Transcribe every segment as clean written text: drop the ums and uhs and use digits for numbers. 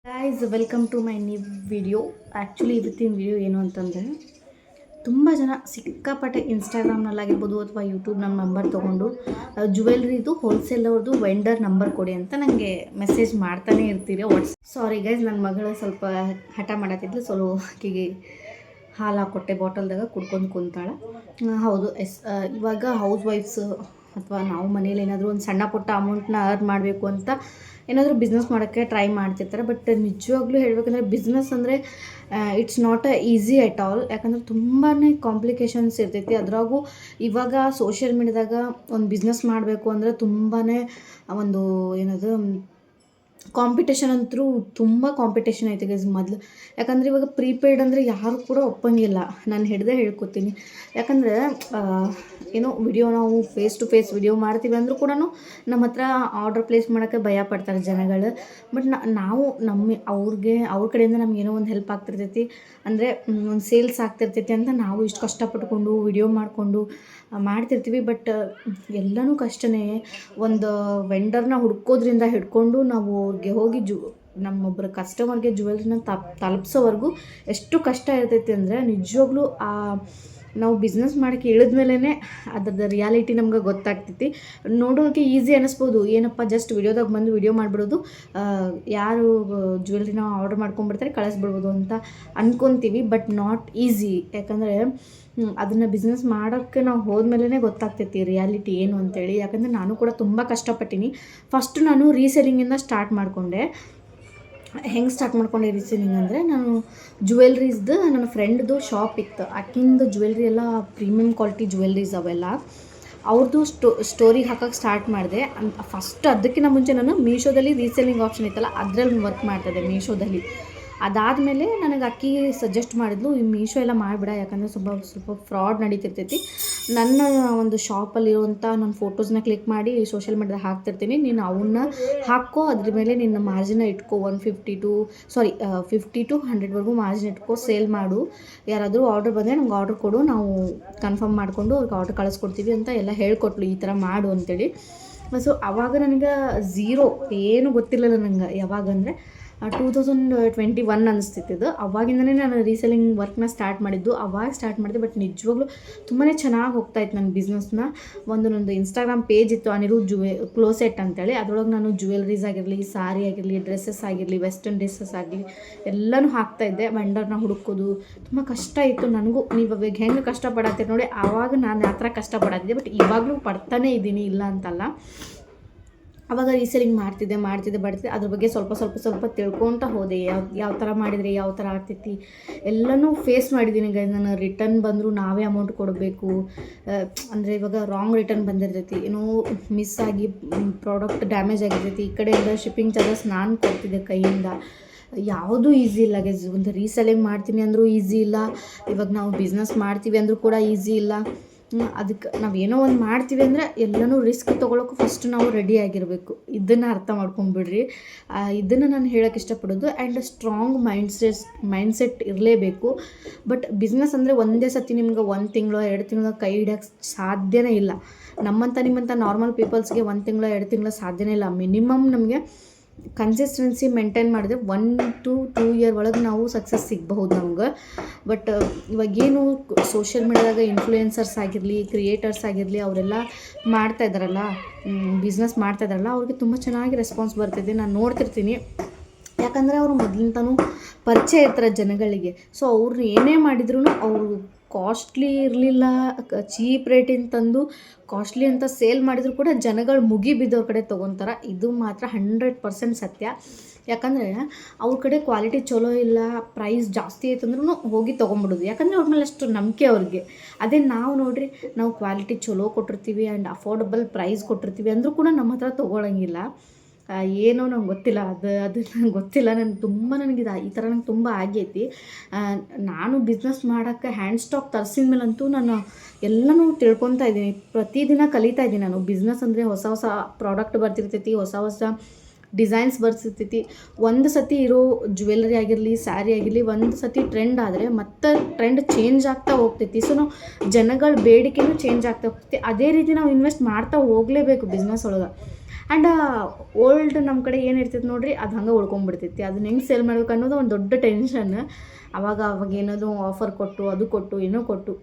Guys welcome to my new video. Actually ಇವತ್ತಿನ video ಏನು ಅಂತಂದರೆ, ತುಂಬ ಜನ ಸಿಕ್ಕಾಪಟ್ಟೆ ಇನ್ಸ್ಟಾಗ್ರಾಮ್ನಲ್ಲಾಗಿರ್ಬೋದು ಅಥವಾ ಯೂಟ್ಯೂಬ್ ನಮ್ಮ ನಂಬರ್ ತೊಗೊಂಡು ಜ್ಯುವೆಲ್ರಿದು ಹೋಲ್ಸೇಲವ್ರದ್ದು ವೆಂಡರ್ ನಂಬರ್ ಕೊಡಿ ಅಂತ ನನಗೆ ಮೆಸೇಜ್ ಮಾಡ್ತಾನೆ ಇರ್ತೀರಿ. ಸಾರಿ ಗೈಸ್, ನನ್ನ ಮಗಳು ಸ್ವಲ್ಪ ಹಠ ಮಾಡತ್ತಿದ್ಲು, ಆಕೆಗೆ ಹಾಲು ಹಾಕ್ಕೊಟ್ಟೆ ಬಾಟಲ್ದಾಗ ಕುಡ್ಕೊಂಡು ಕುಂತಾಳೆ. ಹೌದು ಇವಾಗ ಹೌಸ್ ವೈಫ್ಸ್ ಅಥವಾ ನಾವು ಮನೇಲಿ ಏನಾದರೂ ಒಂದು ಸಣ್ಣ ಪುಟ್ಟ ಅಮೌಂಟ್ನ ಅರ್ನ್ ಮಾಡಬೇಕು ಅಂತ ಏನಾದರೂ ಬಿಸ್ನೆಸ್ ಮಾಡೋಕ್ಕೆ ಟ್ರೈ ಮಾಡ್ತಿರ್ತಾರೆ. ಬಟ್ ನಿಜವಾಗ್ಲೂ ಹೇಳಬೇಕಂದ್ರೆ ಬಿಸ್ನೆಸ್ ಅಂದರೆ it's not easy at all. ಯಾಕಂದರೆ ತುಂಬಾ ಕಾಂಪ್ಲಿಕೇಶನ್ಸ್ ಇರ್ತೈತಿ. ಅದರಾಗೂ ಇವಾಗ ಸೋಷಿಯಲ್ ಮೀಡ್ಯಾದಾಗ ಒಂದು ಬಿಸ್ನೆಸ್ ಮಾಡಬೇಕು ಅಂದರೆ ತುಂಬಾ ಒಂದು ಏನದು ಕಾಂಪಿಟೇಷನ್ ಅಂತೂ ತುಂಬ ಕಾಂಪಿಟೇಷನ್ ಐತೆ ಗೈಸ್ ಮೊದಲು. ಯಾಕಂದರೆ ಇವಾಗ ಪ್ರೀಪೇಯ್ಡ್ ಅಂದರೆ ಯಾರು ಕೂಡ ಒಪ್ಪಂಗಿಲ್ಲ. ನಾನು ಹೇಳ್ಕೊತೀನಿ. ಯಾಕಂದರೆ ಏನೋ ವಿಡಿಯೋ ನಾವು ಫೇಸ್ ಟು ಫೇಸ್ ವಿಡಿಯೋ ಮಾಡ್ತೀವಿ ಅಂದರೂ ಕೂಡ ನಮ್ಮ ಹತ್ರ ಆರ್ಡರ್ ಪ್ಲೇಸ್ ಮಾಡೋಕ್ಕೆ ಭಯ ಪಡ್ತಾರೆ ಜನಗಳು. ಬಟ್ ನಾವು ಅವ್ರ ಕಡೆಯಿಂದ ನಮಗೇನೋ ಒಂದು ಹೆಲ್ಪ್ ಆಗ್ತಿರ್ತೈತಿ, ಅಂದರೆ ಒಂದು ಸೇಲ್ಸ್ ಆಗ್ತಿರ್ತೈತಿ ಅಂತ ನಾವು ಇಷ್ಟು ಕಷ್ಟಪಟ್ಕೊಂಡು ವಿಡಿಯೋ ಮಾಡಿಕೊಂಡು ಮಾಡ್ತಿರ್ತೀವಿ. ಬಟ್ ಎಲ್ಲನೂ ಕಷ್ಟನೇ. ಒಂದು ವೆಂಡರ್ನ ಹುಡ್ಕೋದ್ರಿಂದ ಹಿಡ್ಕೊಂಡು ನಾವು ಅವ್ರಿಗೆ ಹೋಗಿ ನಮ್ಮೊಬ್ಬರು ಕಸ್ಟಮರ್ಗೆ ಜ್ಯುವೆಲ್ರಿನ ತಲುಪಿಸೋವರೆಗೂ ಎಷ್ಟು ಕಷ್ಟ ಇರ್ತೈತಿ ಅಂದರೆ ನಿಜವಾಗ್ಲೂ ನಾವು ಬಿಸ್ನೆಸ್ ಮಾಡೋಕ್ಕೆ ಇಳಿದ್ಮೇಲೆ ಅದ್ರದ್ದು ರಿಯಾಲಿಟಿ ನಮ್ಗೆ ಗೊತ್ತಾಗ್ತೈತಿ. ನೋಡೋಕ್ಕೆ ಈಸಿ ಅನ್ನಿಸ್ಬೋದು, ಏನಪ್ಪ ಜಸ್ಟ್ ವಿಡಿಯೋದಾಗ ಬಂದು ವಿಡಿಯೋ ಮಾಡಿಬಿಡೋದು, ಯಾರು ಜ್ಯುವೆಲ್ರಿನ ಆರ್ಡರ್ ಮಾಡ್ಕೊಂಡ್ಬಿಡ್ತಾರೆ ಕಳಿಸ್ಬಿಡ್ಬೋದು ಅಂತ ಅಂದ್ಕೊತೀವಿ. But not easy. ಯಾಕಂದರೆ ಅದನ್ನು ಬಿಸ್ನೆಸ್ ಮಾಡೋಕ್ಕೆ ನಾವು ಹೋದ್ಮೇಲೆ ಗೊತ್ತಾಗ್ತೈತಿ ರಿಯಾಲಿಟಿ ಏನು ಅಂತೇಳಿ. ಯಾಕಂದರೆ ನಾನು ಕೂಡ ತುಂಬ ಕಷ್ಟಪಟ್ಟಿನಿ. ಫಸ್ಟು ನಾನು ರೀಸೆಲ್ಲಿಂಗಿಂದ ಸ್ಟಾರ್ಟ್ ಮಾಡಿಕೊಂಡೆ. ಹೆಂಗೆ ಸ್ಟಾರ್ಟ್ ಮಾಡ್ಕೊಂಡೆ ರೀಸೆಲ್ಲಿಂಗ್ ಅಂದರೆ, ನಾನು ಜ್ಯುವೆಲ್ರೀಸ್ದು ನನ್ನ ಫ್ರೆಂಡ್ದು ಶಾಪ್ ಇತ್ತು. ಆಕಿಂದು ಜ್ಯುವೆಲ್ರಿ ಎಲ್ಲ ಪ್ರೀಮಿಯಮ್ ಕ್ವಾಲಿಟಿ ಜ್ಯುವೆಲ್ರೀಸ್ ಅವೆಲ್ಲ ಅವ್ರದ್ದು ಸ್ಟೋರಿಗೆ ಹಾಕೋಕ್ಕೆ ಸ್ಟಾರ್ಟ್ ಮಾಡಿದೆ. ಫಸ್ಟ್ ಅದಕ್ಕಿಂತ ಮುಂಚೆ ನಾನು ಮೀಶೋದಲ್ಲಿ ರೀಸೆಲ್ಲಿಂಗ್ ಆಪ್ಷನ್ ಇತ್ತಲ್ಲ ಅದರಲ್ಲಿ ವರ್ಕ್ ಮಾಡ್ತಾಯಿದ್ದೆ ಮೀಶೋದಲ್ಲಿ. ಅದಾದಮೇಲೆ ನನಗೆ ಅಕ್ಕಿ ಸಜೆಸ್ಟ್ ಮಾಡಿದ್ಲು, ಈ ಮೀಶೋ ಎಲ್ಲ ಮಾಡಿಬಿಡ, ಯಾಕಂದರೆ ಸ್ವಲ್ಪ ಫ್ರಾಡ್ ನಡೀತಿರ್ತೈತಿ. ನನ್ನ ಒಂದು ಶಾಪಲ್ಲಿರುವಂಥ ನನ್ನ ಫೋಟೋಸ್ನ ಕ್ಲಿಕ್ ಮಾಡಿ ಸೋಷಿಯಲ್ ಮೀಡ್ಯಾದಾಗ ಹಾಕ್ತಿರ್ತೀನಿ, ನೀನು ಅವನ್ನ ಹಾಕೋ, ಅದ್ರ ಮೇಲೆ ನಿನ್ನ ಮಾರ್ಜಿನ ಇಟ್ಕೋ, 50 to 100ವರೆಗೂ ಮಾರ್ಜಿನ್ ಇಟ್ಕೋ, ಸೇಲ್ ಮಾಡು. ಯಾರಾದರೂ ಆರ್ಡರ್ ಬಂದರೆ ನಮ್ಗೆ ಆರ್ಡರ್ ಕೊಡು, ನಾವು ಕನ್ಫರ್ಮ್ ಮಾಡಿಕೊಂಡು ಅವ್ರಿಗೆ ಆರ್ಡರ್ ಕಳಿಸ್ಕೊಡ್ತೀವಿ ಅಂತ ಎಲ್ಲ ಹೇಳ್ಕೊಟ್ಲು, ಈ ಥರ ಮಾಡು ಅಂತೇಳಿ. ಸೊ ಆವಾಗ ನನಗೆ ಝೀರೋ, ಏನೂ ಗೊತ್ತಿರಲಿಲ್ಲ ನಂಗೆ. ಯಾವಾಗಂದರೆ 2021 ಅನಿಸ್ತಿತ್ತು. ಅವಾಗಿಂದನೇ ನಾನು ರೀಸೆಲ್ಲಿಂಗ್ ವರ್ಕ್ನ ಸ್ಟಾರ್ಟ್ ಮಾಡಿದ್ದು. ಅವಾಗ ಸ್ಟಾರ್ಟ್ ಮಾಡಿದೆ. ಬಟ್ ನಿಜವಾಗ್ಲೂ ತುಂಬಾ ಚೆನ್ನಾಗಿ ಹೋಗ್ತಾಯಿತ್ತು ನನ್ನ ಬಿಸ್ನೆಸ್ನ. ನಂದು ಇನ್ಸ್ಟಾಗ್ರಾಮ್ ಪೇಜ್ ಇತ್ತು, ಅನಿರು ಕ್ಲೋಸೆಟ್ ಅಂತೇಳಿ. ಅದರೊಳಗೆ ನಾನು ಜ್ಯುವೆಲ್ರೀಸ್ ಆಗಿರಲಿ, ಸಾರಿ ಆಗಿರಲಿ, ಡ್ರೆಸ್ಸಸ್ ಆಗಿರಲಿ, ವೆಸ್ಟರ್ನ್ ಡ್ರೆಸ್ಸಸ್ ಆಗಲಿ ಎಲ್ಲನೂ ಹಾಕ್ತಾಯಿದ್ದೆ. ವೆಂಡರ್ನ ಹುಡುಕೋದು ತುಂಬ ಕಷ್ಟ ಇತ್ತು ನನಗೂ. ನೀವು ಅವಾಗ ಹೆಂಗೆ ಕಷ್ಟಪಡತ್ತೀರಿ ನೋಡಿ, ಆವಾಗ ನಾನು ಆ ಥರ ಕಷ್ಟಪಡತ್ತಿದ್ದೆ. ಬಟ್ ಇವಾಗಲೂ ಪಡ್ತಾನೇ ಇದ್ದೀನಿ, ಇಲ್ಲ ಅಂತಲ್ಲ. ಆವಾಗ ರೀಸೆಲ್ಲಿಂಗ್ ಮಾಡ್ತಿದ್ದೆ ಬಡ್ತಿದ್ದೆ. ಅದ್ರ ಬಗ್ಗೆ ಸ್ವಲ್ಪ ತಿಳ್ಕೊತ ಹೋದೆ. ಯಾವ ಥರ ಮಾಡಿದರೆ ಯಾವ ಥರ ಆಗ್ತೈತಿ ಎಲ್ಲನೂ ಫೇಸ್ ಮಾಡಿದ್ದೀನಿ ಗೈಸ್. ನಾನು ರಿಟರ್ನ್ ಬಂದರೂ ನಾವೇ ಅಮೌಂಟ್ ಕೊಡಬೇಕು. ಅಂದರೆ ಇವಾಗ ರಾಂಗ್ ರಿಟರ್ನ್ ಬಂದಿರ್ತೈತಿ, ಏನೋ ಮಿಸ್ ಆಗಿ ಪ್ರಾಡಕ್ಟ್ ಡ್ಯಾಮೇಜ್ ಆಗಿರ್ತೈತಿ, ಈ ಕಡೆಯಿಂದ ಶಿಪ್ಪಿಂಗ್ ಚಾರ್ಜಸ್ ನಾನು ಕೊಡ್ತಿದ್ದೆ ಕೈಯಿಂದ. ಯಾವುದೂ ಈಸಿ ಇಲ್ಲ ಗೈಸ್. ಒಂದು ರೀಸೆಲ್ಲಿಂಗ್ ಮಾಡ್ತೀನಿ ಅಂದರೂ ಈಸಿ ಇಲ್ಲ, ಇವಾಗ ನಾವು ಬಿಸ್ನೆಸ್ ಮಾಡ್ತೀವಿ ಅಂದರೂ ಕೂಡ ಈಸಿ ಇಲ್ಲ. ಅದಕ್ಕೆ ನಾವು ಏನೋ ಒಂದು ಮಾಡ್ತೀವಿ ಅಂದರೆ ಎಲ್ಲನೂ ರಿಸ್ಕ್ ತೊಗೊಳಕ್ಕೂ ಫಸ್ಟ್ ನಾವು ರೆಡಿ ಆಗಿರಬೇಕು. ಇದನ್ನು ಅರ್ಥ ಮಾಡ್ಕೊಂಬಿಡ್ರಿ. ಇದನ್ನು ನಾನು ಹೇಳೋಕ್ಕೆ ಇಷ್ಟಪಡೋದು. ಆ್ಯಂಡ್ ಸ್ಟ್ರಾಂಗ್ ಮೈಂಡ್ಸೆಟ್ ಇರಲೇಬೇಕು. ಬಟ್ ಬಿಸ್ನೆಸ್ ಅಂದರೆ ಒಂದೇ ಸತಿ ನಿಮ್ಗೆ 1 ತಿಂಗಳು 2 ತಿಂಗಳು ಕೈ ಹಿಡಿಯೋಕ್ಕೆ ಸಾಧ್ಯನೇ ಇಲ್ಲ. ನಿಮ್ಮಂಥ ನಾರ್ಮಲ್ ಪೀಪಲ್ಸ್ಗೆ 1 ತಿಂಗಳು 2 ತಿಂಗಳು ಸಾಧ್ಯನೇ ಇಲ್ಲ. ಮಿನಿಮಮ್ ನಮಗೆ ಕನ್ಸಿಸ್ಟೆನ್ಸಿ ಮೇಂಟೈನ್ ಮಾಡಿದ್ರೆ 1 to 2 ಇಯರ್ ಒಳಗೆ ನಾವು ಸಕ್ಸಸ್ ಸಿಗಬಹುದು ನಮ್ಗೆ. ಬಟ್ ಇವಾಗೇನು ಸೋಷಿಯಲ್ ಮೀಡ್ಯಾದಾಗ ಇನ್ಫ್ಲೂಯೆನ್ಸರ್ಸ್ ಆಗಿರಲಿ, ಕ್ರಿಯೇಟರ್ಸ್ ಆಗಿರಲಿ, ಅವರೆಲ್ಲ ಮಾಡ್ತಾಯಿದ್ದಾರಲ್ಲ, ಬಿಸ್ನೆಸ್ ಮಾಡ್ತಾಯಿದ್ದಾರಲ್ಲ, ಅವ್ರಿಗೆ ತುಂಬ ಚೆನ್ನಾಗಿ ರೆಸ್ಪಾನ್ಸ್ ಬರ್ತಿದೆ. ನಾನು ನೋಡ್ತಿರ್ತೀನಿ. ಯಾಕಂದರೆ ಅವರು ಮೊದಲಿಂದನೂ ಪರಿಚಯ ಇರ್ತಾರೆ ಜನಗಳಿಗೆ. ಸೊ ಅವ್ರು ಏನೇ ಮಾಡಿದ್ರು ಅವರು ಕಾಸ್ಟ್ಲಿ ಇರಲಿಲ್ಲ, ಚೀಪ್ ರೇಟಿಂದ ತಂದು ಕಾಸ್ಟ್ಲಿ ಅಂತ ಸೇಲ್ ಮಾಡಿದ್ರು ಕೂಡ ಜನಗಳು ಮುಗಿ ಬಿದ್ದವ್ರ ಕಡೆ ತೊಗೊತಾರೆ. ಇದು ಮಾತ್ರ 100% ಸತ್ಯ. ಯಾಕಂದರೆ ಅವ್ರ ಕಡೆ ಕ್ವಾಲಿಟಿ ಚಲೋ ಇಲ್ಲ, ಪ್ರೈಸ್ ಜಾಸ್ತಿ ಆಯ್ತಂದ್ರೂ ಹೋಗಿ ತೊಗೊಂಬಿಡೋದು. ಯಾಕಂದರೆ ಅವ್ರ ಮೇಲೆ ಅಷ್ಟು ನಂಬಿಕೆ ಅವ್ರಿಗೆ. ಅದೇ ನಾವು ನೋಡಿರಿ, ನಾವು ಕ್ವಾಲಿಟಿ ಚಲೋ ಕೊಟ್ಟಿರ್ತೀವಿ ಆ್ಯಂಡ್ ಅಫೋರ್ಡಬಲ್ ಪ್ರೈಸ್ ಕೊಟ್ಟಿರ್ತೀವಿ ಅಂದರೂ ಕೂಡ ನಮ್ಮ ಹತ್ರ ತೊಗೊಳಂಗಿಲ್ಲ. ಏನೋ ನಂಗೆ ಗೊತ್ತಿಲ್ಲ, ಅದು ನಂಗೆ ಗೊತ್ತಿಲ್ಲ. ನನಗೆ ಈ ಥರ ನಂಗೆ ತುಂಬ ಆಗೈತಿ. ನಾನು ಬಿಸ್ನೆಸ್ ಮಾಡೋಕ್ಕೆ ಹ್ಯಾಂಡ್ ಸ್ಟಾಕ್ ತರಿಸಿದ ಮೇಲಂತೂ ನಾನು ಎಲ್ಲನೂ ತಿಳ್ಕೊತಾ ಇದ್ದೀನಿ. ಪ್ರತಿದಿನ ಕಲಿತಾ ಇದ್ದೀನಿ ನಾನು. ಬಿಸ್ನೆಸ್ ಅಂದರೆ ಹೊಸ ಪ್ರಾಡಕ್ಟ್ ಬರ್ತಿರ್ತೈತಿ, ಹೊಸ ಡಿಸೈನ್ಸ್ ಬರ್ತಿರ್ತೈತಿ. ಒಂದು ಸತಿ ಇರೋ ಜ್ಯುವೆಲ್ರಿ ಆಗಿರಲಿ, ಸ್ಯಾರಿ ಆಗಿರಲಿ, ಒಂದು ಸತಿ ಟ್ರೆಂಡ್ ಆದರೆ ಮತ್ತೆ ಟ್ರೆಂಡ್ ಚೇಂಜ್ ಆಗ್ತಾ ಹೋಗ್ತೈತಿ. ಸೊ ನಾವು ಜನಗಳ ಬೇಡಿಕೆನೂ ಚೇಂಜ್ ಆಗ್ತಾ ಹೋಗ್ತೈತಿ. ಅದೇ ರೀತಿ ನಾವು ಇನ್ವೆಸ್ಟ್ ಮಾಡ್ತಾ ಹೋಗಲೇಬೇಕು ಬಿಸ್ನೆಸ್ ಒಳಗೆ. ಆ್ಯಂಡ್ ಓಲ್ಡ್ ನಮ್ಮ ಕಡೆ ಏನು ಇರ್ತೈತೆ ನೋಡಿರಿ ಅದು ಹಂಗೆ ಉಳ್ಕೊಂಡ್ಬಿಡ್ತೈತಿ. ಅದನ್ನ ಹೆಂಗೆ ಸೇಲ್ ಮಾಡ್ಬೇಕು ಅನ್ನೋದು ಒಂದು ದೊಡ್ಡ ಟೆನ್ಷನ್. ಅವಾಗ ಏನಾದರೂ ಆಫರ್ ಕೊಟ್ಟು ಅದು ಕೊಟ್ಟು ಏನೋ ಕೊಟ್ಟು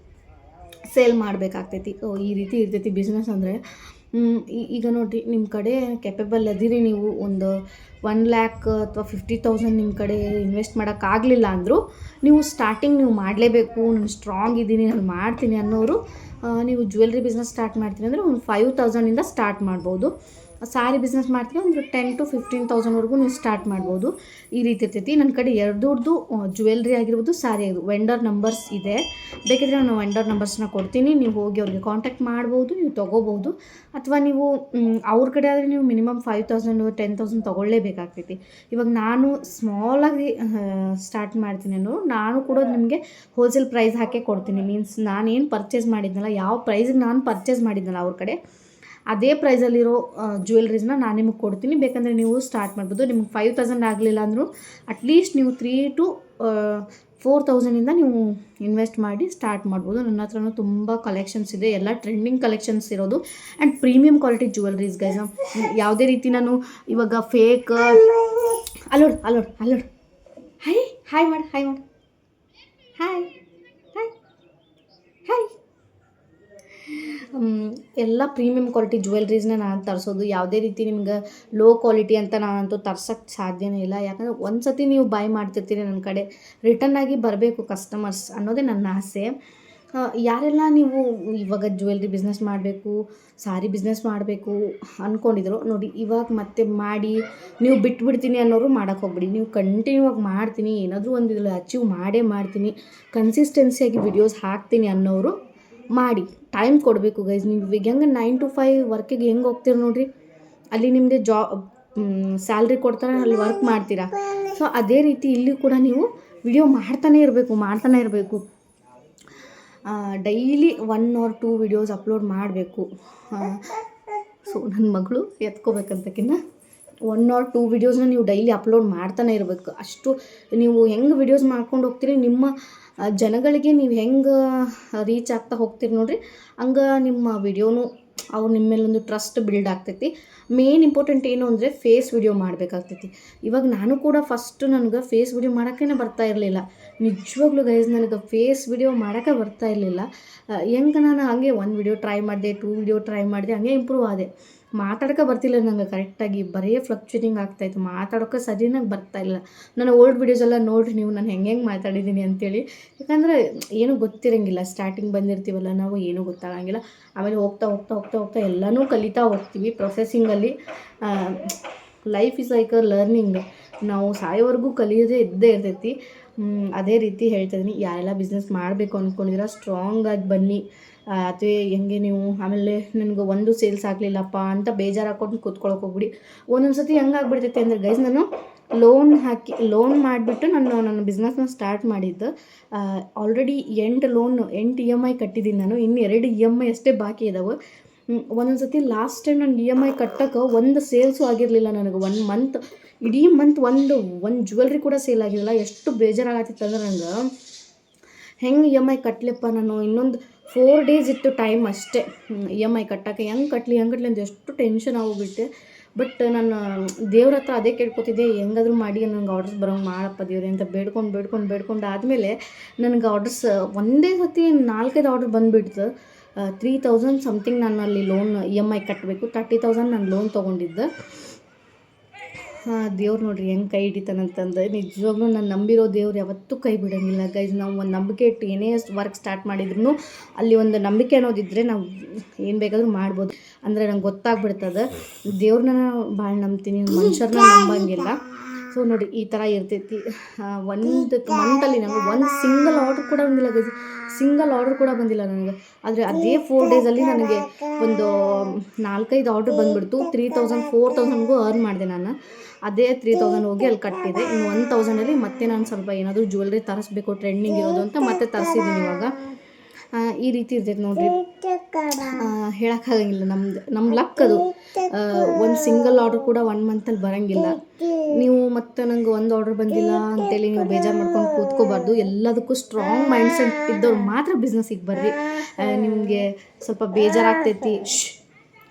ಸೇಲ್ ಮಾಡಬೇಕಾಗ್ತೈತಿ. ಈ ರೀತಿ ಇರ್ತೈತಿ ಬಿಸ್ನೆಸ್ ಅಂದರೆ. ಈಗ ನೋಡಿರಿ, ನಿಮ್ಮ ಕಡೆ ಕೆಪೇಬಲ್ ಅದಿರಿ, ನೀವು ಒಂದು 1 ಲ್ಯಾಕ್ ಅಥವಾ 50,000 ನಿಮ್ಮ ಕಡೆ ಇನ್ವೆಸ್ಟ್ ಮಾಡೋಕ್ಕಾಗಲಿಲ್ಲ ಅಂದರೂ ನೀವು ಸ್ಟಾರ್ಟಿಂಗ್ ನೀವು ಮಾಡಲೇಬೇಕು, ನಾನು ಸ್ಟ್ರಾಂಗ್ ಇದ್ದೀನಿ, ನಾನು ಮಾಡ್ತೀನಿ ಅನ್ನೋರು ನೀವು ಜ್ಯುವೆಲ್ರಿ ಬಿಸ್ನೆಸ್ ಸ್ಟಾರ್ಟ್ ಮಾಡ್ತೀನಿ ಅಂದರೆ ಒಂದು 5,000ಇಂದ ಸ್ಟಾರ್ಟ್ ಮಾಡ್ಬೋದು. ಸಾರಿ ಬಿಸ್ನೆಸ್ ಮಾಡ್ತೀನಿ ಅಂದರೆ 10,000 to 15,000ವರೆಗೂ ನೀವು ಸ್ಟಾರ್ಟ್ ಮಾಡ್ಬೋದು. ಈ ರೀತಿ ಇರ್ತೈತಿ. ನನ್ನ ಕಡೆ ಎರಡೂರ್ದು ಜ್ಯುವೆಲ್ರಿ ಆಗಿರ್ಬೋದು, ಸಾರಿ ಆಗಿರ್ಬೋದು, ವೆಂಡರ್ ನಂಬರ್ಸ್ ಇದೆ. ಬೇಕಿದ್ರೆ ನಾನು ವೆಂಡರ್ ನಂಬರ್ಸ್ನ ಕೊಡ್ತೀನಿ, ನೀವು ಹೋಗಿ ಅವ್ರಿಗೆ ಕಾಂಟ್ಯಾಕ್ಟ್ ಮಾಡ್ಬೋದು, ನೀವು ತೊಗೋಬೋದು. ಅಥವಾ ನೀವು ಅವ್ರ ಕಡೆ ಆದರೆ ನೀವು ಮಿನಿಮಮ್ 5,000 10,000 ತೊಗೊಳ್ಳೇಬೇಕಾಗ್ತೈತಿ. ಇವಾಗ ನಾನು ಸ್ಮಾಲಾಗಿ ಸ್ಟಾರ್ಟ್ ಮಾಡ್ತೀನಿ ಅನ್ನೋ, ನಾನು ಕೂಡ ನಿಮಗೆ ಹೋಲ್ಸೇಲ್ ಪ್ರೈಸ್ ಹಾಕೇ ಕೊಡ್ತೀನಿ. ಮೀನ್ಸ್ ನಾನೇನು ಪರ್ಚೇಸ್ ಮಾಡಿದ್ನಲ್ಲ, ಯಾವ ಪ್ರೈಸಿಗೆ ನಾನು ಪರ್ಚೇಸ್ ಮಾಡಿದ್ನಲ್ಲ ಅವ್ರ ಕಡೆ, ಅದೇ ಪ್ರೈಸಲ್ಲಿರೋ ಜ್ಯುವೆಲ್ರೀಸ್ನ ನಾನು ನಿಮಗೆ ಕೊಡ್ತೀನಿ. ಬೇಕಂದರೆ ನೀವು ಸ್ಟಾರ್ಟ್ ಮಾಡ್ಬೋದು. ನಿಮ್ಗೆ 5,000 ಆಗಲಿಲ್ಲ ಅಂದರೂ ಅಟ್ಲೀಸ್ಟ್ ನೀವು 3,000 to 4,000ಇಂದ ನೀವು ಇನ್ವೆಸ್ಟ್ ಮಾಡಿ ಸ್ಟಾರ್ಟ್ ಮಾಡ್ಬೋದು. ನನ್ನ ಹತ್ರನೂ ತುಂಬ ಕಲೆಕ್ಷನ್ಸ್ ಇದೆ, ಎಲ್ಲ ಟ್ರೆಂಡಿಂಗ್ ಕಲೆಕ್ಷನ್ಸ್ ಇರೋದು and premium quality jewelleries guys. ಯಾವುದೇ ರೀತಿ ನಾನು ಇವಾಗ ಫೇಕ್ ಅಲ್ಲೋಡು ಹಾಯ್ ಹಾಯ್ ಮಾಡಿ ಹಾಯ್ ಎಲ್ಲ ಪ್ರೀಮಿಯಂ ಕ್ವಾಲಿಟಿ ಜ್ಯುವೆಲ್ರೀಸ್ನ ನಾನು ತರಿಸೋದು. ಯಾವುದೇ ರೀತಿ ನಿಮ್ಗೆ ಲೋ ಕ್ವಾಲಿಟಿ ಅಂತ ನಾನಂತೂ ತರ್ಸೋಕ್ಕೆ ಸಾಧ್ಯನೇ ಇಲ್ಲ. ಯಾಕಂದರೆ ಒಂದು ಸತಿ ನೀವು ಬೈ ಮಾಡ್ತಿರ್ತೀರಿ ನನ್ನ ಕಡೆ, ರಿಟರ್ನ್ ಆಗಿ ಬರಬೇಕು ಕಸ್ಟಮರ್ಸ್ ಅನ್ನೋದೇ ನನ್ನ ಆಸೆ. ಯಾರೆಲ್ಲ ನೀವು ಇವಾಗ ಜ್ಯುವೆಲ್ರಿ ಬಿಸ್ನೆಸ್ ಮಾಡಬೇಕು, ಸಾರಿ ಬಿಸ್ನೆಸ್ ಮಾಡಬೇಕು ಅಂದ್ಕೊಂಡಿದ್ರು ನೋಡಿ, ಇವಾಗ ಮತ್ತೆ ಮಾಡಿ ನೀವು ಬಿಟ್ಬಿಡ್ತೀನಿ ಅನ್ನೋರು ಮಾಡೋಕ್ಕೆ ಹೋಗ್ಬಿಡಿ. ನೀವು ಕಂಟಿನ್ಯೂ ಆಗಿ ಮಾಡ್ತೀನಿ, ಏನಾದರೂ ಒಂದು ಇದರಲ್ಲಿ ಅಚೀವ್ ಮಾಡ್ತೀನಿ, ಕನ್ಸಿಸ್ಟೆನ್ಸಿಯಾಗಿ ವಿಡಿಯೋಸ್ ಹಾಕ್ತೀನಿ ಅನ್ನೋರು ಮಾಡಿ. ಟೈಮ್ ಕೊಡಬೇಕು ಗೈಸ್. ನೀವು ಈಗ ಹೆಂಗೆ 9 to 5 ವರ್ಕಿಗೆ ಹೆಂಗೆ ಹೋಗ್ತೀರಿ ನೋಡಿರಿ, ಅಲ್ಲಿ ನಿಮಗೆ ಸ್ಯಾಲ್ರಿ ಕೊಡ್ತಾರೆ, ಅಲ್ಲಿ ವರ್ಕ್ ಮಾಡ್ತೀರಾ. ಸೊ ಅದೇ ರೀತಿ ಇಲ್ಲಿ ಕೂಡ ನೀವು ವಿಡಿಯೋ ಮಾಡ್ತಾನೆ ಇರಬೇಕು. ಡೈಲಿ 1 or 2 ವಿಡಿಯೋಸ್ ಅಪ್ಲೋಡ್ ಮಾಡಬೇಕು. ಸೊ ನನ್ನ ಮಗಳು ಎತ್ಕೋಬೇಕಂತಕ್ಕಿಂತ 1 or 2 ವಿಡಿಯೋಸ್ನ ನೀವು ಡೈಲಿ ಅಪ್ಲೋಡ್ ಮಾಡ್ತಾನೆ ಇರಬೇಕು. ಅಷ್ಟು ನೀವು ಹೆಂಗೆ ವಿಡಿಯೋಸ್ ಮಾಡ್ಕೊಂಡು ಹೋಗ್ತೀರಿ, ನಿಮ್ಮ ಜನಗಳಿಗೆ ನೀವು ಹೆಂಗೆ ರೀಚ್ ಆಗ್ತಾ ಹೋಗ್ತೀರಿ ನೋಡಿರಿ, ಹಂಗೆ ನಿಮ್ಮ ವಿಡಿಯೋನು ಅವ್ರು ನಿಮ್ಮ ಮೇಲೊಂದು ಟ್ರಸ್ಟ್ ಬಿಲ್ಡ್ ಆಗ್ತೈತಿ. ಮೇನ್ ಇಂಪಾರ್ಟೆಂಟ್ ಏನು ಅಂದರೆ ಫೇಸ್ ವಿಡಿಯೋ ಮಾಡಬೇಕಾಗ್ತೈತಿ. ಇವಾಗ ನಾನು ಕೂಡ ಫಸ್ಟು ನನಗೆ ಫೇಸ್ ವಿಡಿಯೋ ಮಾಡೋಕ್ಕೇ ಬರ್ತಾ ಇರಲಿಲ್ಲ. ನಿಜವಾಗ್ಲೂ ಗೈಸ್, ನನಗೆ ಫೇಸ್ ವಿಡಿಯೋ ಮಾಡೋಕ್ಕೆ ಬರ್ತಾ ಇರಲಿಲ್ಲ. ಹೆಂಗೆ ನಾನು ಹಾಗೆ 1 ವಿಡಿಯೋ ಟ್ರೈ ಮಾಡಿದೆ, 2 ವಿಡಿಯೋ ಟ್ರೈ ಮಾಡಿದೆ, ಹಂಗೆ ಇಂಪ್ರೂವ್ ಆದೆ. ಮಾತಾಡೋಕ್ಕೆ ಬರ್ತಿಲ್ಲ ನನಗೆ ಕರೆಕ್ಟಾಗಿ, ಬರೀ ಫ್ಲಕ್ಚುಯೇಟಿಂಗ್ ಆಗ್ತಾಯಿತ್ತು, ಮಾತಾಡೋಕ್ಕೆ ಸರಿಯಾಗಿ ಬರ್ತಾಯಿಲ್ಲ. ನನ್ನ ಓಲ್ಡ್ ವಿಡಿಯೋಸ್ ಎಲ್ಲ ನೋಡಿರಿ ನೀವು, ನಾನು ಹೆಂಗೆ ಮಾತಾಡಿದ್ದೀನಿ ಅಂತೇಳಿ. ಯಾಕಂದರೆ ಏನೂ ಗೊತ್ತಿರೋಂಗಿಲ್ಲ, ಸ್ಟಾರ್ಟಿಂಗ್ ಬಂದಿರ್ತೀವಲ್ಲ ನಾವು, ಏನೂ ಗೊತ್ತಾಗಂಗಿಲ್ಲ. ಆಮೇಲೆ ಹೋಗ್ತಾ ಎಲ್ಲನೂ ಕಲಿತಾ ಹೋಗ್ತೀವಿ ಪ್ರೊಸೆಸಿಂಗಲ್ಲಿ. Life is like a learning. ನಾವು ಸಾಯೋವರೆಗೂ ಕಲಿಯೋದೇ ಇದ್ದೇ ಇರ್ತೈತಿ. ಅದೇ ರೀತಿ ಹೇಳ್ತಾ ಇದ್ದೀನಿ, ಯಾರೆಲ್ಲ ಬಿಸ್ನೆಸ್ ಮಾಡಬೇಕು ಅಂದ್ಕೊಂಡಿದ್ದೀರಾ ಸ್ಟ್ರಾಂಗಾಗಿ ಬನ್ನಿ. ಅಥವಾ ಹೆಂಗೆ ನೀವು ಆಮೇಲೆ ನನಗೆ ಒಂದು ಸೇಲ್ಸ್ ಆಗಲಿಲ್ಲಪ್ಪ ಅಂತ ಬೇಜಾರು ಹಾಕ್ಕೊಂಡು ಕೂತ್ಕೊಳ್ಳೋಕೆ ಹೋಗ್ಬಿಡಿ. ಒಂದೊಂದು ಸತಿ ಹೆಂಗೆ ಆಗ್ಬಿಡ್ತೈತೆ ಅಂದರೆ ಗೈಸ್, ನಾನು ಲೋನ್ ಮಾಡಿಬಿಟ್ಟು ನನ್ನ ಬಿಸ್ನೆಸ್ನ ಸ್ಟಾರ್ಟ್ ಮಾಡಿದ್ದು. ಆಲ್ರೆಡಿ 8 EMI ಕಟ್ಟಿದ್ದೀನಿ ನಾನು, ಇನ್ನು 2 EMI ಅಷ್ಟೇ ಬಾಕಿ ಇದ್ದಾವೆ. ಒಂದೊಂದು ಸತಿ ಲಾಸ್ಟ್ ಟೈಮ್ ನಾನು EMI ಕಟ್ಟೋಕೆ ಒಂದು ಸೇಲ್ಸು ಆಗಿರಲಿಲ್ಲ ನನಗೆ. 1 ಮಂತ್ ಇಡೀ ಮಂತ್ ಒಂದು ಜ್ಯುವೆಲ್ರಿ ಕೂಡ ಸೇಲ್ ಆಗಿರಲಿಲ್ಲ. ಎಷ್ಟು ಬೇಜಾರಾಗತ್ತಿತ್ತು ಅಂದ್ರೆ ನನಗೆ, ಹೆಂಗೆ EMI ಕಟ್ಟಲಿಪ್ಪ ನಾನು, ಇನ್ನೊಂದು 4 days ಇತ್ತು ಟೈಮ್ ಅಷ್ಟೇ EMI ಕಟ್ಟೋಕ್ಕೆ. ಹೆಂಗೆ ಕಟ್ಟಲಿ ಅಂತ ಎಷ್ಟು ಟೆನ್ಷನ್ ಆಗೋಗ್ಬಿಟ್ಟೆ. ಬಟ್ ನಾನು ದೇವ್ರ ಹತ್ರ ಅದೇ ಕೇಳ್ಕೊತಿದ್ದೆ, ಹೆಂಗಾದರೂ ಮಾಡಿ ನನಗೆ ಆರ್ಡರ್ಸ್ ಬರೋಂಗೆ ಮಾಡಪ್ಪ ದೇವ್ರೆ ಅಂತ ಬೇಡ್ಕೊಂಡು ಆದಮೇಲೆ ನನಗೆ ಆರ್ಡರ್ಸ್ ಒಂದೇ ಸತಿ 4-5 ಆರ್ಡರ್ ಬಂದುಬಿಡ್ತು. 3,000 ಸಮಥಿಂಗ್ ನಾನು ಅಲ್ಲಿ ಲೋನ್ EMI ಕಟ್ಟಬೇಕು. 30,000 ನಾನು ಲೋನ್ ತೊಗೊಂಡಿದ್ದೆ. ದೇವ್ರು ನೋಡಿರಿ ಹೆಂಗೆ ಕೈ ಹಿಡಿತಾನಂತಂದು. ನಿಜವಾಗ್ಲೂ ನಾನು ನಂಬಿರೋ ದೇವ್ರು ಯಾವತ್ತೂ ಕೈ ಬಿಡೋಂಗಿಲ್ಲ ಗೈಸ್. ನಾವು ಒಂದು ನಂಬಿಕೆ ಇಟ್ಟು ಏನೇ ವರ್ಕ್ ಸ್ಟಾರ್ಟ್ ಮಾಡಿದ್ರು ಅಲ್ಲಿ ಒಂದು ನಂಬಿಕೆ ಅನ್ನೋದಿದ್ದರೆ ನಾವು ಏನು ಬೇಕಾದರೂ ಮಾಡ್ಬೋದು. ಅಂದರೆ ನಂಗೆ ಗೊತ್ತಾಗ್ಬಿಡ್ತದೆ, ದೇವ್ರನ್ನ ಭಾಳ ನಂಬ್ತೀನಿ, ಮನುಷ್ಯರನ್ನ ನಂಬಂಗಿಲ್ಲ. ಸೊ ನೋಡಿ ಈ ಥರ ಇರ್ತೈತಿ. ಒಂದು ಮಂತಲ್ಲಿ ನನಗೆ ಒಂದು ಸಿಂಗಲ್ ಆರ್ಡ್ರ್ ಕೂಡ ಬಂದಿಲ್ಲ ನನಗೆ. ಆದರೆ ಅದೇ 4 daysಲ್ಲಿ ನನಗೆ ಒಂದು 4-5 ಆರ್ಡ್ರ್ ಬಂದುಬಿಡ್ತು. 3,000 4,000ಗೂ ಅರ್ನ್ ಮಾಡಿದೆ ನಾನು. ಅದೇ 3,000 ಹೋಗಿ ಅಲ್ಲಿ ಕಟ್ಟಿದೆ. ಇನ್ನು 1,000ಅಲ್ಲಿ ಮತ್ತೆ ನಾನು ಸ್ವಲ್ಪ ಏನಾದರೂ ಜ್ಯುವೆಲ್ರಿ ತರಿಸ್ಬೇಕು ಟ್ರೆಂಡಿಂಗ್ ಇರೋದು ಅಂತ ಮತ್ತೆ ತರಿಸಿದ್ದೀನಿ ಇವಾಗ. ಈ ರೀತಿ ಇರ್ತೈತೆ ನೋಡಿರಿ, ಹೇಳೋಕ್ಕಾಗಂಗಿಲ್ಲ. ನಮ್ಮ ಲಕ್ ಅದು. ಒಂದು ಸಿಂಗಲ್ ಆರ್ಡ್ರ್ ಕೂಡ 1 ಮಂತಲ್ಲಿ ಬರೋಂಗಿಲ್ಲ. ನೀವು ಮತ್ತು ನನಗೆ ಒಂದು ಆರ್ಡ್ರ್ ಬಂದಿಲ್ಲ ಅಂತೇಳಿ ನೀವು ಬೇಜಾರು ಮಾಡ್ಕೊಂಡು ಕೂತ್ಕೋಬಾರ್ದು. ಎಲ್ಲದಕ್ಕೂ ಸ್ಟ್ರಾಂಗ್ ಮೈಂಡ್ಸೆಟ್ ಇದ್ದವ್ರು ಮಾತ್ರ ಬಿಸ್ನೆಸ್ಸಿಗೆ ಬರ್ರಿ. ನಿಮಗೆ ಸ್ವಲ್ಪ ಬೇಜಾರಾಗ್ತೈತಿ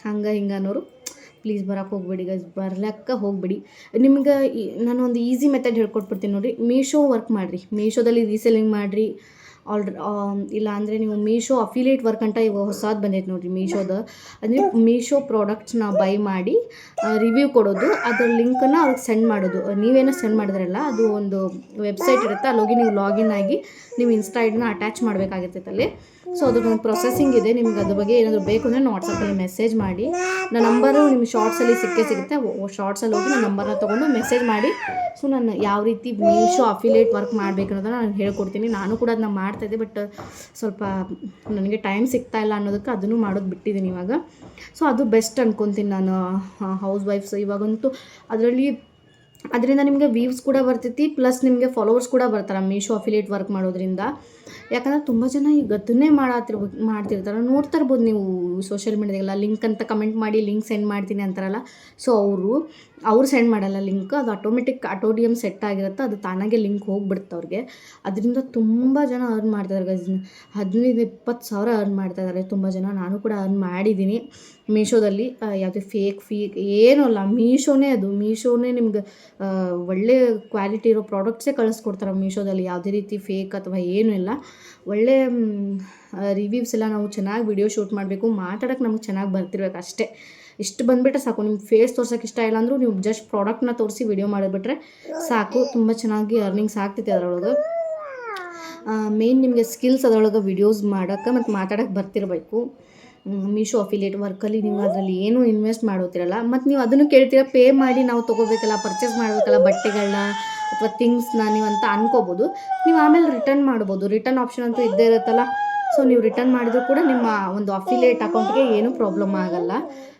ಹಂಗೆ ಹಿಂಗೆ ಅನ್ನೋರು ಪ್ಲೀಸ್ ಬರೋಕ್ಕೆ ಹೋಗ್ಬೇಡಿ ಗೈಸ್, ಬರ್ಲಕ್ಕೆ ಹೋಗ್ಬೇಡಿ. ನಿಮ್ಗೆ ನಾನು ಒಂದು ಈಸಿ ಮೆಥಡ್ ಹೇಳ್ಕೊಟ್ಬಿಡ್ತೀನಿ ನೋಡಿರಿ. ಮೀಶೋ ವರ್ಕ್ ಮಾಡಿರಿ, ಮೀಶೋದಲ್ಲಿ ರೀಸೆಲ್ಲಿಂಗ್ ಮಾಡಿರಿ. ಇಲ್ಲ ಅಂದರೆ ನೀವು ಮೀಶೋ ಅಫಿಲಿಯೇಟ್ ವರ್ಕ್ ಅಂತ ಇವಾಗ ಹೊಸದು ಬಂದೈತೆ ನೋಡಿರಿ ಮೀಶೋದ. ಅಂದರೆ ಮೀಶೋ ಪ್ರಾಡಕ್ಟ್ಸ್ನ ಬೈ ಮಾಡಿ ರಿವ್ಯೂ ಕೊಡೋದು, ಅದರ ಲಿಂಕನ್ನು ಅವ್ರಿಗೆ ಸೆಂಡ್ ಮಾಡೋದು. ನೀವೇನೋ ಸೆಂಡ್ ಮಾಡಿದ್ರಲ್ಲ, ಅದು ಒಂದು ವೆಬ್ಸೈಟ್ ಇರುತ್ತೆ, ಅಲ್ಲೋಗಿ ನೀವು ಲಾಗಿನ್ ಆಗಿ ನೀವು ಇನ್ಸ್ಟಾ ಐಡಿನ ಅಟ್ಯಾಚ್ ಮಾಡಬೇಕಾಗಿರ್ತೈತೆ ಅಲ್ಲಿ. ಸೊ ಅದ್ರದ್ದು ಪ್ರೊಸೆಸಿಂಗ್ ಇದೆ. ನಿಮ್ಗೆ ಅದ್ರ ಬಗ್ಗೆ ಏನಾದರೂ ಬೇಕು ಅಂದರೆ ನಾನು ವಾಟ್ಸಪ್ಪಲ್ಲಿ ಮೆಸೇಜ್ ಮಾಡಿ, ನನ್ನ ನಂಬರು ನಿಮ್ಗೆ ಶಾರ್ಟ್ಸಲ್ಲಿ ಸಿಗುತ್ತೆ. ಶಾರ್ಟ್ಸಲ್ಲಿ ಹೋಗಿ ನನ್ನ ನಂಬರ್ನ ತೊಗೊಂಡು ಮೆಸೇಜ್ ಮಾಡಿ. ಸೊ ನಾನು ಯಾವ ರೀತಿ ಮೀಶೋ ಅಫಿಲಿಯೇಟ್ ವರ್ಕ್ ಮಾಡಬೇಕು ಅನ್ನೋದನ್ನು ನಾನು ಹೇಳ್ಕೊಡ್ತೀನಿ. ನಾನು ಕೂಡ ಅದನ್ನ ಮಾಡ್ತಾಯಿದ್ದೆ, ಬಟ್ ಸ್ವಲ್ಪ ನನಗೆ ಟೈಮ್ ಸಿಗ್ತಾಯಿಲ್ಲ ಅನ್ನೋದಕ್ಕೆ ಅದನ್ನು ಮಾಡೋದು ಬಿಟ್ಟಿದ್ದೀನಿ ಇವಾಗ. ಸೊ ಅದು ಬೆಸ್ಟ್ ಅನ್ಕೊತೀನಿ ನಾನು. ಹೌಸ್ ವೈಫ್ಸ್ ಇವಾಗಂತೂ ಅದರಿಂದ ನಿಮಗೆ ವ್ಯೂವ್ಸ್ ಕೂಡ ಬರ್ತೈತಿ, ಪ್ಲಸ್ ನಿಮಗೆ ಫಾಲೋವರ್ಸ್ ಕೂಡ ಬರ್ತಾರೆ ಮೀಶೋ ಅಫಿಲಿಯೇಟ್ ವರ್ಕ್ ಮಾಡೋದ್ರಿಂದ. ಯಾಕಂದರೆ ತುಂಬ ಜನ ಈಗ ಅದನ್ನೇ ಮಾಡ್ತಿರ್ತಾರೆ, ನೋಡ್ತಾ ಇರ್ಬೋದು ನೀವು ಸೋಷಿಯಲ್ ಮೀಡಿಯಾದಾಗೆಲ್ಲ. ಲಿಂಕ್ ಅಂತ ಕಮೆಂಟ್ ಮಾಡಿ ಲಿಂಕ್ ಸೆಂಡ್ ಮಾಡ್ತೀನಿ ಅಂತಾರಲ್ಲ. ಸೊ ಅವ್ರು ಸೆಂಡ್ ಮಾಡಲ್ಲ ಲಿಂಕ್, ಅದು ಆಟೋಡಿಯಮ್ ಸೆಟ್ ಆಗಿರುತ್ತೆ, ಅದು ತಾನಾಗೆ ಲಿಂಕ್ ಹೋಗ್ಬಿಡುತ್ತೆ ಅವ್ರಿಗೆ. ಅದರಿಂದ ತುಂಬ ಜನ ಅರ್ನ್ ಮಾಡ್ತಾಯಿದ್ದಾರೆ ಗೈಸ್, 15-20 ಸಾವಿರ ಅರ್ನ್ ಮಾಡ್ತಾಯಿದ್ದಾರೆ ತುಂಬ ಜನ. ನಾನು ಕೂಡ ಅರ್ನ್ ಮಾಡಿದ್ದೀನಿ ಮೀಶೋದಲ್ಲಿ. ಯಾವುದೇ ಫೇಕ್ ಏನೂ ಅಲ್ಲ, ಮೀಶೋನೇ ನಿಮ್ಗೆ ಒಳ್ಳೆ ಕ್ವಾಲಿಟಿ ಇರೋ ಪ್ರಾಡಕ್ಟ್ಸೇ ಕಳಿಸ್ಕೊಡ್ತಾರೆ ಮೀಶೋದಲ್ಲಿ. ಯಾವುದೇ ರೀತಿ ಫೇಕ್ ಅಥವಾ ಏನೂ ಇಲ್ಲ. ಒಳ್ಳೆ ರಿವ್ಯೂವ್ಸ್ ಎಲ್ಲ, ನಾವು ಚೆನ್ನಾಗಿ ವಿಡಿಯೋ ಶೂಟ್ ಮಾಡಬೇಕು, ಮಾತಾಡೋಕ್ಕೆ ನಮ್ಗೆ ಚೆನ್ನಾಗಿ ಬರ್ತಿರ್ಬೇಕು ಅಷ್ಟೇ. ಇಷ್ಟು ಬಂದುಬಿಟ್ರೆ ಸಾಕು. ನಿಮ್ಮ ಫೇಸ್ ತೋರ್ಸೋಕೆ ಇಷ್ಟ ಇಲ್ಲ ಅಂದರೂ ನೀವು ಜಸ್ಟ್ ಪ್ರಾಡಕ್ಟ್ನ ತೋರಿಸಿ ವಿಡಿಯೋ ಮಾಡಿಬಿಟ್ರೆ ಸಾಕು. ತುಂಬ ಚೆನ್ನಾಗಿ ಅರ್ನಿಂಗ್ಸ್ ಆಗ್ತೈತೆ ಅದರೊಳಗೆ. ಮೇನ್ ನಿಮಗೆ ಸ್ಕಿಲ್ಸ್ ಅದರೊಳಗೆ ವಿಡಿಯೋಸ್ ಮಾಡೋಕ್ಕೆ ಮತ್ತು ಮಾತಾಡೋಕ್ಕೆ ಬರ್ತಿರಬೇಕು. ಮೀಶೋ ಅಫಿಲಿಯೇಟ್ ವರ್ಕಲ್ಲಿ ನೀವು ಅದರಲ್ಲಿ ಏನೂ ಇನ್ವೆಸ್ಟ್ ಮಾಡೋತಿರಲ್ಲ, ಮತ್ತು ನೀವು ಅದನ್ನು ಕೇಳ್ತೀರ ಪೇ ಮಾಡಿ ನಾವು ತೊಗೋಬೇಕಲ್ಲ, ಪರ್ಚೇಸ್ ಮಾಡಬೇಕಲ್ಲ ಬಟ್ಟೆಗಳನ್ನ ಅಥವಾ ಥಿಂಗ್ಸ್ನ ನೀವು ಅಂತ ಅನ್ಕೋಬೋದು. ನೀವು ಆಮೇಲೆ ರಿಟರ್ನ್ ಮಾಡ್ಬೋದು, ರಿಟರ್ನ್ ಆಪ್ಷನ್ ಅಂತೂ ಇದ್ದೇ ಇರುತ್ತಲ್ಲ. ಸೊ ನೀವು ರಿಟರ್ನ್ ಮಾಡಿದರೂ ಕೂಡ ನಿಮ್ಮ ಒಂದು ಅಫಿಲಿಯೇಟ್ ಅಕೌಂಟ್ಗೆ ಏನೂ ಪ್ರಾಬ್ಲಮ್ ಆಗಲ್ಲ.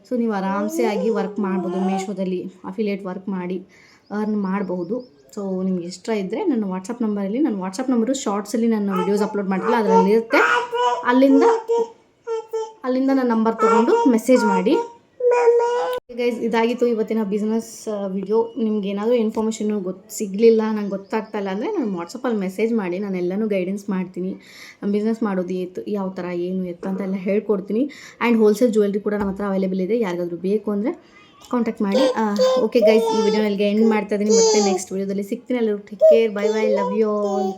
ಸೊ ನೀವು ಆರಾಮ್ಸೆ ಆಗಿ ವರ್ಕ್ ಮಾಡ್ಬೋದು ಮೀಶೋದಲ್ಲಿ, ಅಫಿಲಿಯೇಟ್ ವರ್ಕ್ ಮಾಡಿ ಅರ್ನ್ ಮಾಡಬಹುದು. ಸೊ ನಿಮ್ಗೆ ಇಷ್ಟ ಇದ್ದರೆ ನನ್ನ ವಾಟ್ಸಪ್ ನಂಬರು ಶಾರ್ಟ್ಸಲ್ಲಿ ನಾನು ವೀಡಿಯೋಸ್ ಅಪ್ಲೋಡ್ ಮಾಡಿಲ್ಲ, ಅದರಲ್ಲಿ ಇರುತ್ತೆ. ಅಲ್ಲಿಂದ ನನ್ನ ನಂಬರ್ ತೊಗೊಂಡು ಮೆಸೇಜ್ ಮಾಡಿ. ಗೈಸ್, ಇದಾಗಿತ್ತು ಇವತ್ತಿನ ಬಿಸ್ನೆಸ್ ವಿಡಿಯೋ. ನಿಮ್ಗೆ ಏನಾದರೂ ಇನ್ಫಾರ್ಮೇಷನ್ನು ಸಿಗಲಿಲ್ಲ, ನಂಗೆ ಗೊತ್ತಾಗ್ತಾ ಇಲ್ಲ ಅಂದರೆ ನಾನು ವಾಟ್ಸಪ್ಪಲ್ಲಿ ಮೆಸೇಜ್ ಮಾಡಿ, ನಾನು ಎಲ್ಲನೂ ಗೈಡೆನ್ಸ್ ಮಾಡ್ತೀನಿ. ಬಿಸ್ನೆಸ್ ಮಾಡೋದು ಯಾವ ಥರ ಏನು ಅಂತೆಲ್ಲ ಹೇಳ್ಕೊಡ್ತೀನಿ. ಆ್ಯಂಡ್ ಹೋಲ್ಸೇಲ್ ಜ್ಯುವೆಲ್ರಿ ಕೂಡ ನಮ್ಮ ಹತ್ರ ಅವೈಲೇಬಲ್ ಇದೆ, ಯಾರಿಗಾದರೂ ಬೇಕು ಅಂದರೆ ಕಾಂಟ್ಯಾಕ್ಟ್ ಮಾಡಿ. ಓಕೆ ಗೈಸ್, ಈ ವಿಡಿಯೋನಲ್ಲಿ ಎಂಡ್ ಮಾಡ್ತಾ ಇದ್ದೀನಿ. ಮತ್ತೆ ನೆಕ್ಸ್ಟ್ ವಿಡಿಯೋದಲ್ಲಿ ಸಿಗ್ತೀನಿ. ಎಲ್ಲರೂ take care, bye bye, love you all.